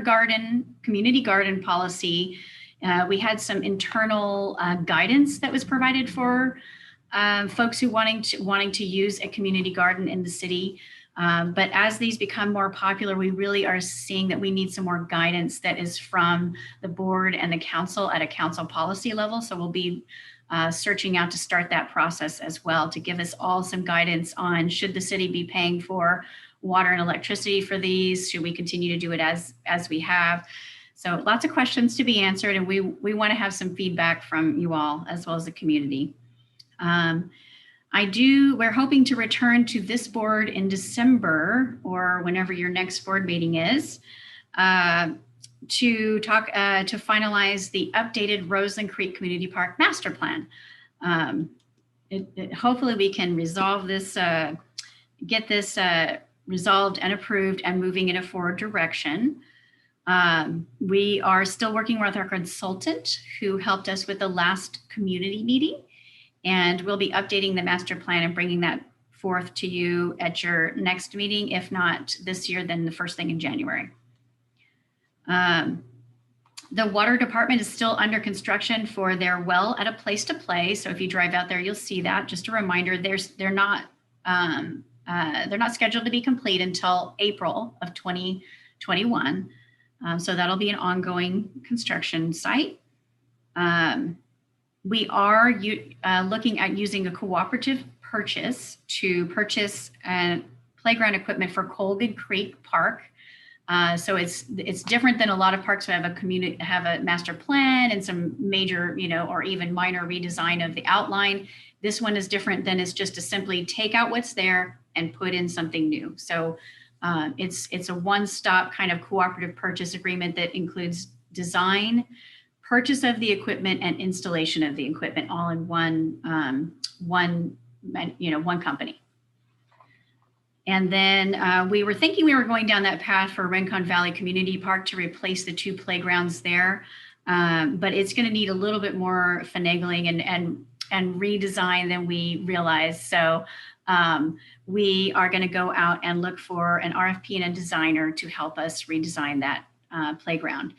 community garden policy. We had some internal guidance that was provided for folks who wanting to use a community garden in the city. But as these become more popular, we really are seeing that we need some more guidance that is from the board and the council at a council policy level. So we'll be searching out to start that process as well to give us all some guidance on should the city be paying for water and electricity for these? Should we continue to do it as we have? So lots of questions to be answered, and we want to have some feedback from you all as well as the community. We're hoping to return to this board in December or whenever your next board meeting is to finalize the updated Roseland Creek Community Park Master Plan. Hopefully we can resolve this, get this resolved and approved and moving in a forward direction. We are still working with our consultant who helped us with the last community meeting, and we'll be updating the master plan and bringing that forth to you at your next meeting. If not this year, then the first thing in January. The water department is still under construction for their well at a place to play. So if you drive out there, you'll see that. Just a reminder, they're not scheduled to be complete until April of 2021. So that'll be an ongoing construction site. We are looking at using a cooperative purchase to purchase playground equipment for Colgan Creek Park. So it's different than a lot of parks who have a master plan and some major, or even minor redesign of the outline. This one is different than it's just to simply take out what's there and put in something new. So it's a one-stop kind of cooperative purchase agreement that includes design, purchase of the equipment, and installation of the equipment all in one company. And then we were thinking we were going down that path for Rincon Valley Community Park to replace the two playgrounds there, but it's going to need a little bit more finagling and redesign than we realized. So we are going to go out and look for an RFP and a designer to help us redesign that playground.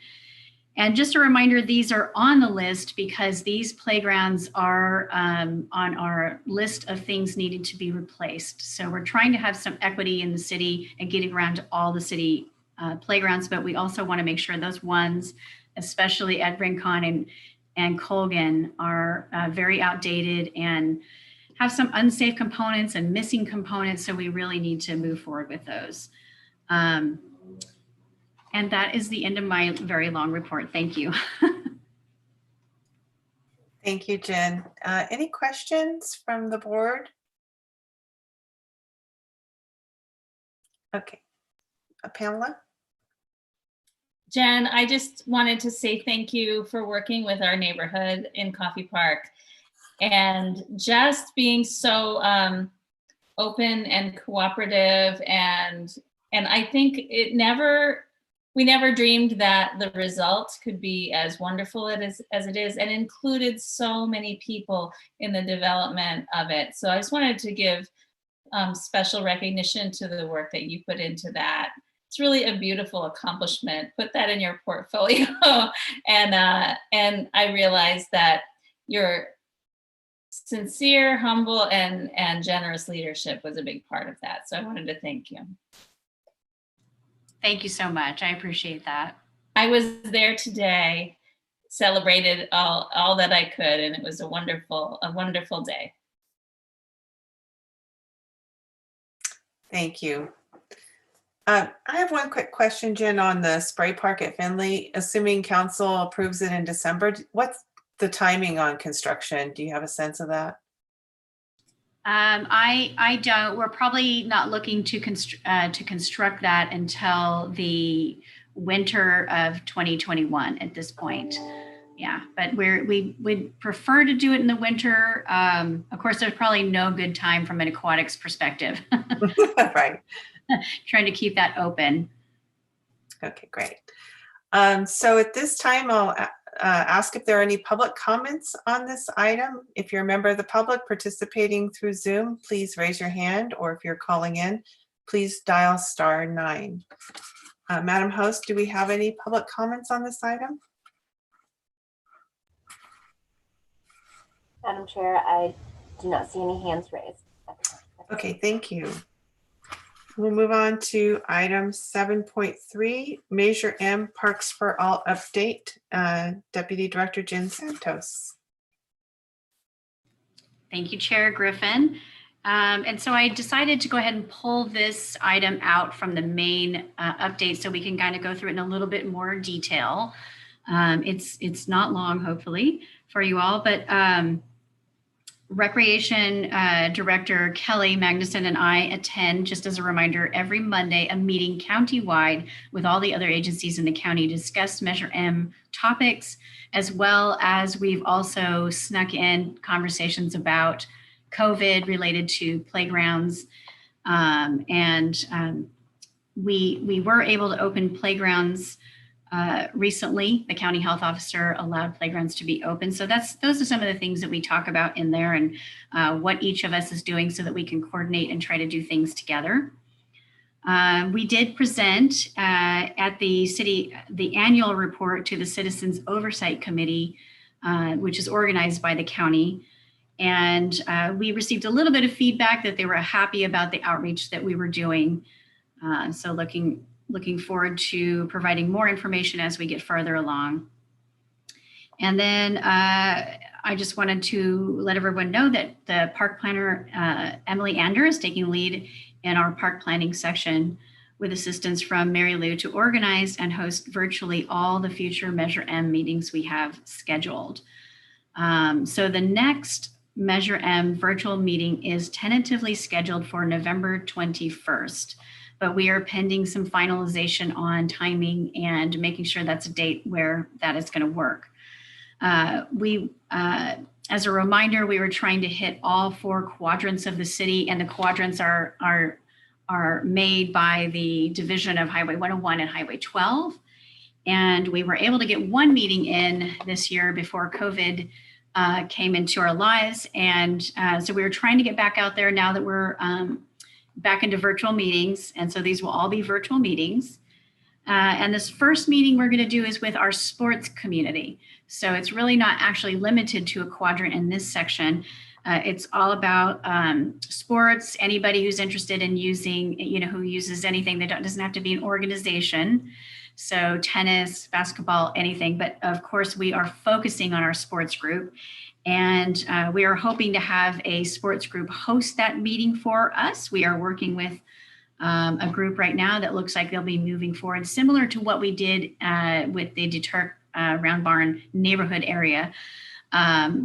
And just a reminder, these are on the list because these playgrounds are on our list of things needed to be replaced. So we're trying to have some equity in the city and getting around to all the city playgrounds, but we also want to make sure those ones, especially at Rincon and Colgan, are very outdated and have some unsafe components and missing components. So we really need to move forward with those. And that is the end of my very long report. Thank you. Thank you, Jen. Any questions from the board? Okay, Pamela? Jen, I just wanted to say thank you for working with our neighborhood in Coffee Park and just being so open and cooperative. And I think we never dreamed that the result could be as wonderful as it is, and included so many people in the development of it. So I just wanted to give special recognition to the work that you put into that. It's really a beautiful accomplishment. Put that in your portfolio. And I realized that your sincere, humble, and generous leadership was a big part of that. So I wanted to thank you. Thank you so much. I appreciate that. I was there today, celebrated all that I could, and it was a wonderful day. Thank you. I have one quick question, Jen, on the spray park at Finley. Assuming council approves it in December, what's the timing on construction? Do you have a sense of that? I don't. We're probably not looking to construct that until the winter of 2021 at this point. Yeah, but we'd prefer to do it in the winter. Of course, there's probably no good time from an aquatics perspective. Right. Trying to keep that open. Okay, great. So at this time, I'll ask if there are any public comments on this item. If you're a member of the public participating through Zoom, please raise your hand, or if you're calling in, please dial *9. Madam Host, do we have any public comments on this item? Madam Chair, I do not see any hands raised. Okay, thank you. We'll move on to item 7.3, Measure M Parks for All update. Deputy Director Jen Santos. Thank you, Chair Griffin. And so I decided to go ahead and pull this item out from the main update so we can kind of go through it in a little bit more detail. It's not long, hopefully, for you all, but Recreation Director Kelly Magnuson and I attend, just as a reminder, every Monday a meeting countywide with all the other agencies in the county to discuss Measure M topics, as well as we've also snuck in conversations about COVID related to playgrounds. We were able to open playgrounds recently. The county health officer allowed playgrounds to be open. So those are some of the things that we talk about in there, and what each of us is doing so that we can coordinate and try to do things together. We did present at the annual report to the Citizens Oversight Committee, which is organized by the county. And we received a little bit of feedback that they were happy about the outreach that we were doing. So looking forward to providing more information as we get further along. And then I just wanted to let everyone know that the park planner, Emily Ander, is taking lead in our park planning section with assistance from Mary Lou to organize and host virtually all the future Measure M meetings we have scheduled. So the next Measure M virtual meeting is tentatively scheduled for November 21st. But we are pending some finalization on timing and making sure that's a date where that is going to work. As a reminder, we were trying to hit all 4 quadrants of the city, and the quadrants are made by the division of Highway 101 and Highway 12. And we were able to get one meeting in this year before COVID came into our lives. And so we were trying to get back out there now that we're back into virtual meetings. And so these will all be virtual meetings. And this first meeting we're going to do is with our sports community. So it's really not actually limited to a quadrant in this section. It's all about sports. Anybody who's interested in using, who uses anything that doesn't have to be an organization. So tennis, basketball, anything. But of course, we are focusing on our sports group. And we are hoping to have a sports group host that meeting for us. We are working with a group right now that looks like they'll be moving forward, similar to what we did with the Deterk Round Barn neighborhood area.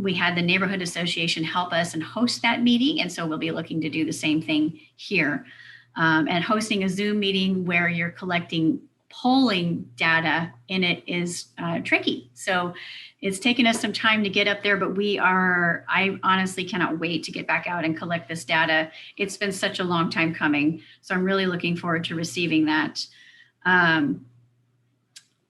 We had the neighborhood association help us and host that meeting. And so we'll be looking to do the same thing here. And hosting a Zoom meeting where you're collecting polling data in it is tricky. So it's taken us some time to get up there, but I honestly cannot wait to get back out and collect this data. It's been such a long time coming. So I'm really looking forward to receiving that.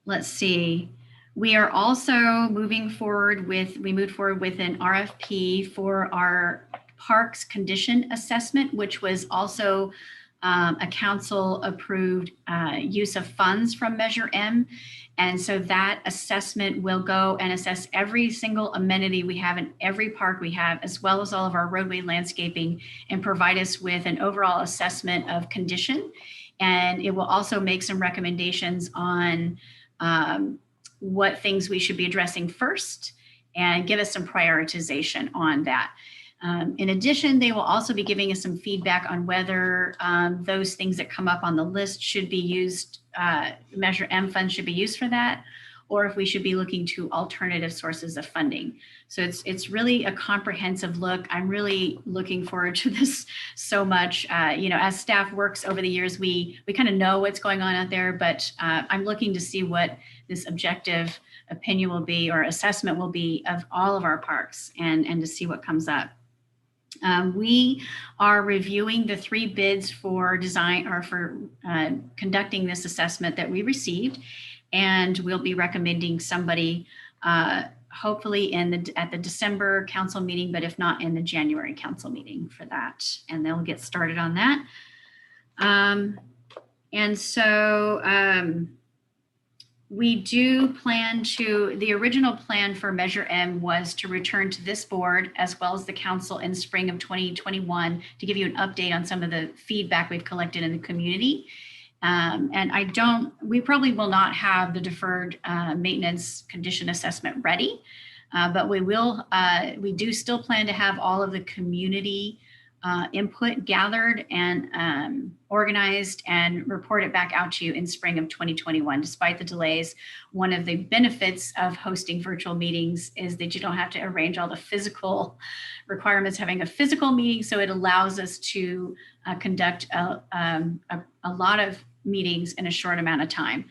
Let's see. We are also moving forward with an RFP for our parks condition assessment, which was also a council approved use of funds from Measure M. And so that assessment will go and assess every single amenity we have in every park we have, as well as all of our roadway landscaping, and provide us with an overall assessment of condition. And it will also make some recommendations on what things we should be addressing first and give us some prioritization on that. In addition, they will also be giving us some feedback on whether those things that come up on the list should be used, Measure M funds should be used for that, or if we should be looking to alternative sources of funding. So it's really a comprehensive look. I'm really looking forward to this so much. As staff works over the years, we kind of know what's going on out there, but I'm looking to see what this objective opinion will be, or assessment will be, of all of our parks, and to see what comes up. We are reviewing the 3 bids for design, or for conducting this assessment that we received, and we'll be recommending somebody hopefully at the December council meeting, but if not, in the January council meeting for that, and they'll get started on that. We do plan to, the original plan for Measure M was to return to this board as well as the council in spring of 2021 to give you an update on some of the feedback we've collected in the community. We probably will not have the deferred maintenance condition assessment ready, but we do still plan to have all of the community input gathered and organized and report it back out to you in spring of 2021. Despite the delays, one of the benefits of hosting virtual meetings is that you don't have to arrange all the physical requirements having a physical meeting. So it allows us to conduct a lot of meetings in a short amount of time.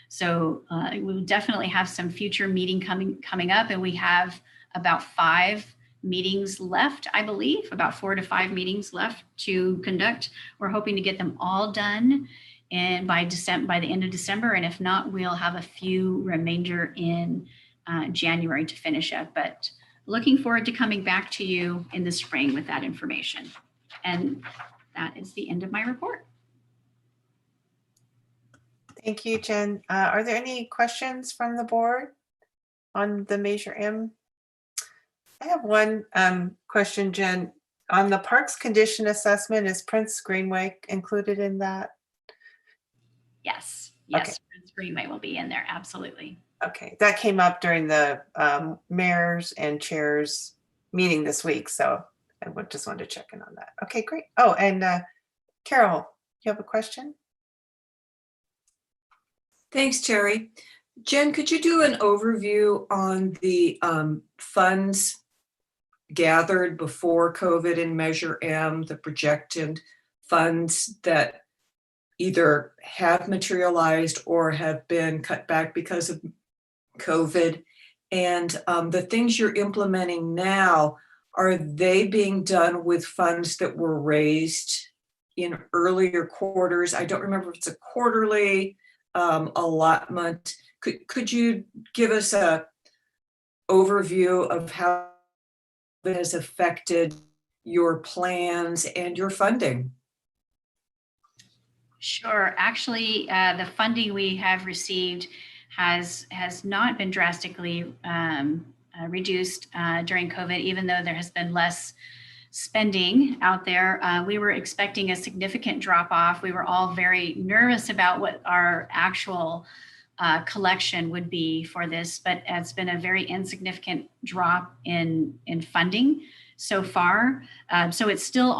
So we'll definitely have some future meeting coming up, and we have about 5 meetings left, I believe, about 4 to 5 meetings left to conduct. We're hoping to get them all done by the end of December, and if not, we'll have a few remainder in January to finish up. But looking forward to coming back to you in the spring with that information. And that is the end of my report. Thank you, Jen. Are there any questions from the board on the Measure M? I have one question, Jen. On the parks condition assessment, is Prince Greenway included in that? Yes, Okay. Prince Greenway will be in there, absolutely. Okay, that came up during the mayors and chairs meeting this week, so I just wanted to check in on that. Okay, great. Oh, and Carol, you have a question? Thanks, Terry. Jen, could you do an overview on the funds gathered before COVID in Measure M, the projected funds that either have materialized or have been cut back because of COVID, and the things you're implementing now, are they being done with funds that were raised in earlier quarters? I don't remember if it's a quarterly allotment. Could you give us a overview of how it has affected your plans and your funding? Sure. Actually, the funding we have received has not been drastically reduced during COVID, even though there has been less spending out there. We were expecting a significant drop off. We were all very nervous about what our actual collection would be for this, but it's been a very insignificant drop in funding so far. So it's still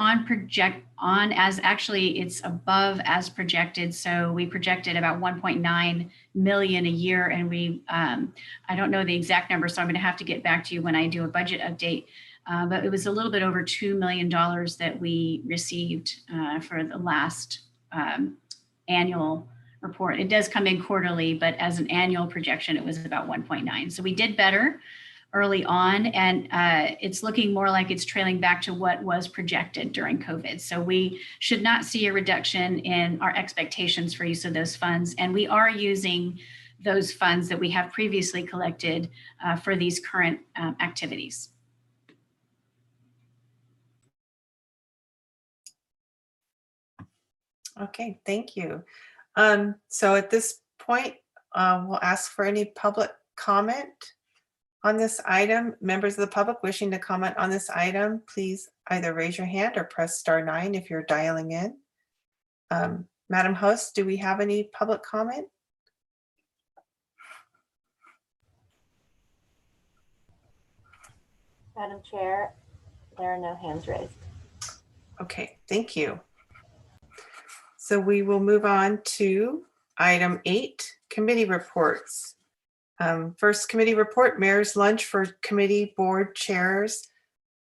it's above as projected. So we projected about 1.9 million a year, and I don't know the exact number, so I'm going to have to get back to you when I do a budget update. But it was a little bit over $2 million that we received for the last annual report. It does come in quarterly, but as an annual projection, it was about 1.9. So we did better early on, and it's looking more like it's trailing back to what was projected during COVID. So we should not see a reduction in our expectations for use of those funds. And we are using those funds that we have previously collected for these current activities. Okay, thank you. So at this point, we'll ask for any public comment on this item. Members of the public wishing to comment on this item, please either raise your hand or press *9 if you're dialing in. Madam Host, do we have any public comment? Madam Chair, there are no hands raised. Okay, thank you. So we will move on to item 8, committee reports. First committee report, mayor's lunch for committee board chairs.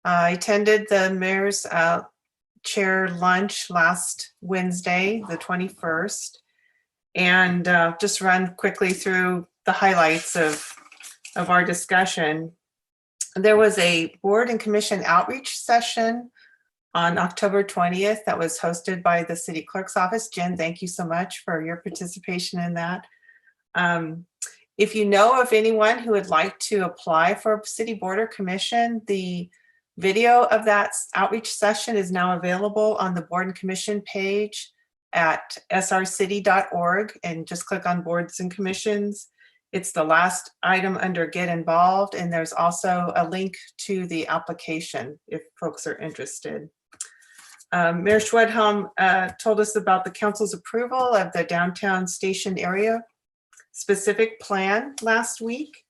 I attended the mayor's chair lunch last Wednesday, the 21st, and just run quickly through the highlights of our discussion. There was a board and commission outreach session on October 20th that was hosted by the city clerk's office. Jen, thank you so much for your participation in that. If you know of anyone who would like to apply for a city board or commission, the video of that outreach session is now available on the board and commission page at srcity.org, and just click on boards and commissions. It's the last item under get involved, and there's also a link to the application if folks are interested. Mayor Schwedhelm told us about the council's approval of the downtown station area specific plan last week.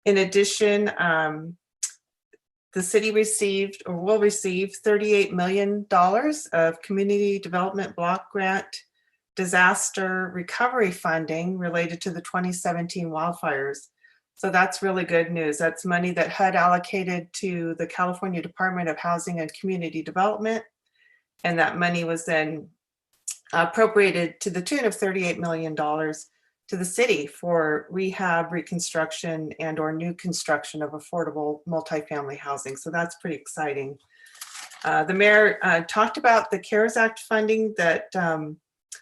In addition, the city received or will receive $38 million of community development block grant disaster recovery funding related to the 2017 wildfires. So that's really good news. That's money that HUD allocated to the California Department of Housing and Community Development. And that money was then appropriated to the tune of $38 million to the city for rehab, reconstruction, and or new construction of affordable multifamily housing. So that's pretty exciting. The mayor talked about the CARES Act funding that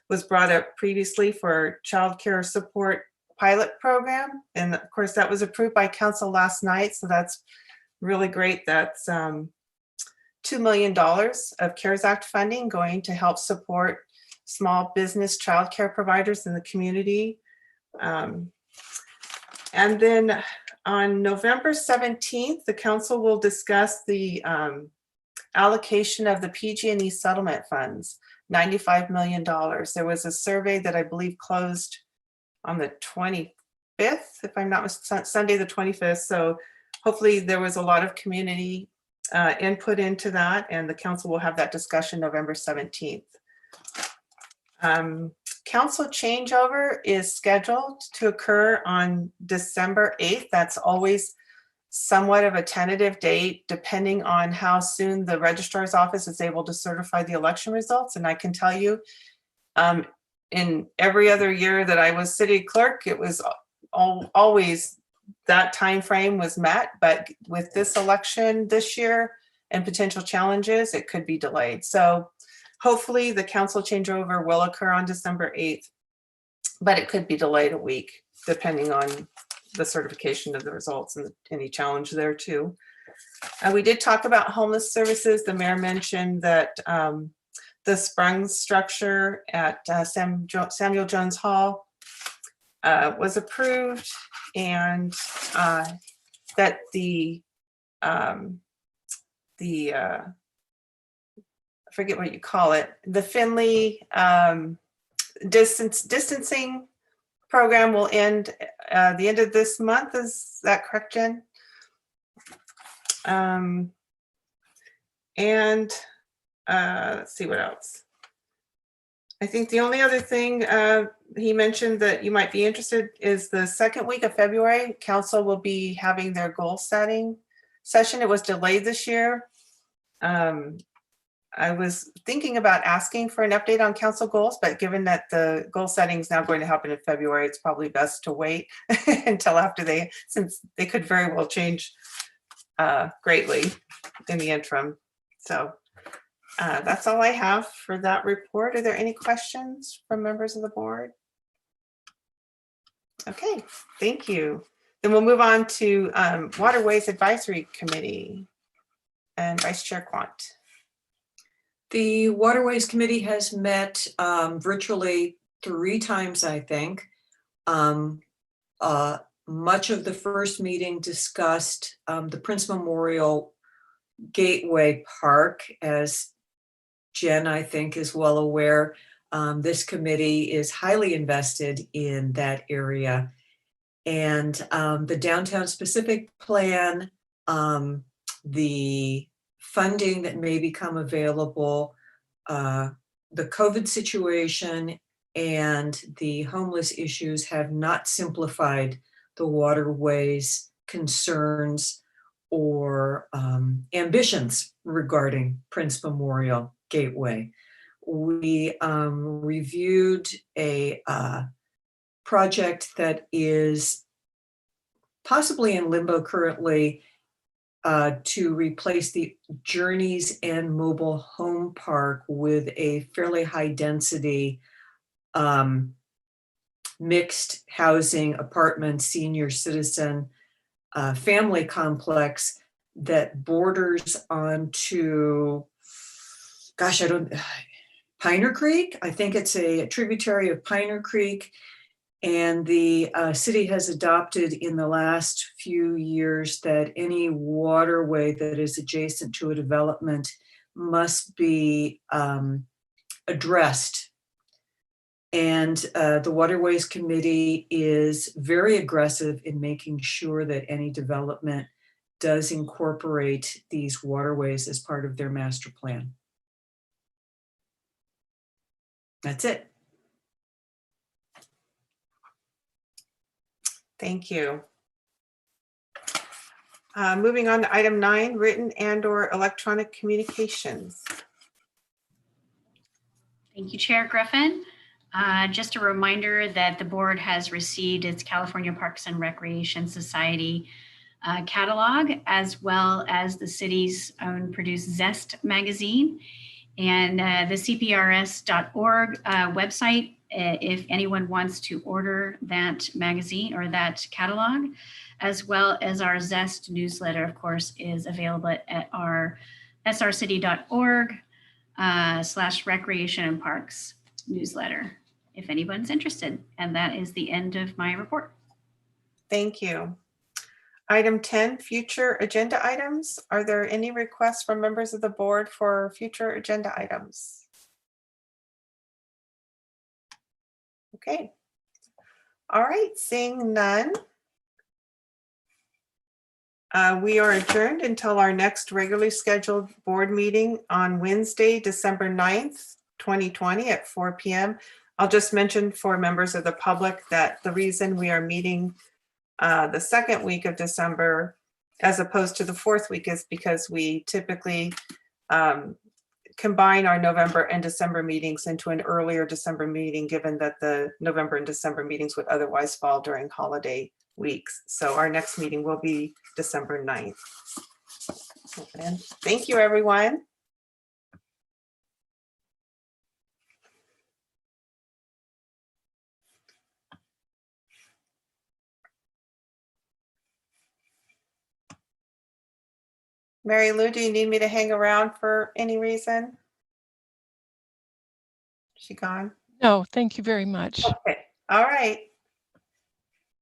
was brought up previously for child care support pilot program. And of course that was approved by council last night. So that's really great. That's $2 million of CARES Act funding going to help support small business child care providers in the community. And then on November 17th, the council will discuss the allocation of the PG&E settlement funds, $95 million. There was a survey that I believe closed on the 25th, if I'm not mistaken, Sunday the 25th. So hopefully there was a lot of community input into that, and the council will have that discussion November 17th. Council changeover is scheduled to occur on December 8th. That's always somewhat of a tentative date, depending on how soon the registrar's office is able to certify the election results. And I can tell you, in every other year that I was city clerk, it was always that time frame was met. But with this election this year and potential challenges, it could be delayed. So hopefully the council changeover will occur on December 8th, but it could be delayed a week depending on the certification of the results and any challenge there too. We did talk about homeless services. The mayor mentioned that the sprung structure at Samuel Jones Hall was approved, and that the I forget what you call it, the Finley distancing program will end the end of this month. Is that correct, Jen? Let's see what else. I think the only other thing he mentioned that you might be interested is the second week of February, council will be having their goal setting session. It was delayed this year. I was thinking about asking for an update on council goals, but given that the goal setting is now going to happen in February, it's probably best to wait until after since they could very well change greatly in the interim. So that's all I have for that report. Are there any questions from members of the board? Okay, thank you. Then we'll move on to Waterways Advisory Committee and Vice Chair Quant. The Waterways Committee has met virtually 3 times, I think. Much of the first meeting discussed the Prince Memorial Gateway Park. As Jen, I think, is well aware, this committee is highly invested in that area. And the downtown specific plan, the funding that may become available, the COVID situation, and the homeless issues have not simplified the waterways concerns or ambitions regarding Prince Memorial Gateway. We reviewed a project that is possibly in limbo currently to replace the Journeys and Mobile Home Park with a fairly high density mixed housing apartment senior citizen family complex that borders onto, gosh, Piner Creek. I think it's a tributary of Piner Creek. And the city has adopted in the last few years that any waterway that is adjacent to a development must be addressed. And the Waterways Committee is very aggressive in making sure that any development does incorporate these waterways as part of their master plan. That's it. Thank you. Moving on to item 9, written and/or electronic communications. Thank you, Chair Griffin. Just a reminder that the board has received its California Parks and Recreation Society catalog, as well as the city's own produced Zest magazine and the cprs.org website. If anyone wants to order that magazine or that catalog, as well as our Zest newsletter, of course, is available at our srcity.org /recreation and parks newsletter, if anyone's interested. And that is the end of my report. Thank you. Item 10, future agenda items. Are there any requests from members of the board for future agenda items? Okay. All right, seeing none. We are adjourned until our next regularly scheduled board meeting on Wednesday, December 9th, 2020 at 4 p.m. I'll just mention for members of the public that the reason we are meeting the second week of December as opposed to the fourth week is because we typically combine our November and December meetings into an earlier December meeting, given that the November and December meetings would otherwise fall during holiday weeks. So our next meeting will be December 9th. And thank you, everyone. Mary Lou, do you need me to hang around for any reason? Is she gone? No, thank you very much. Okay, all right.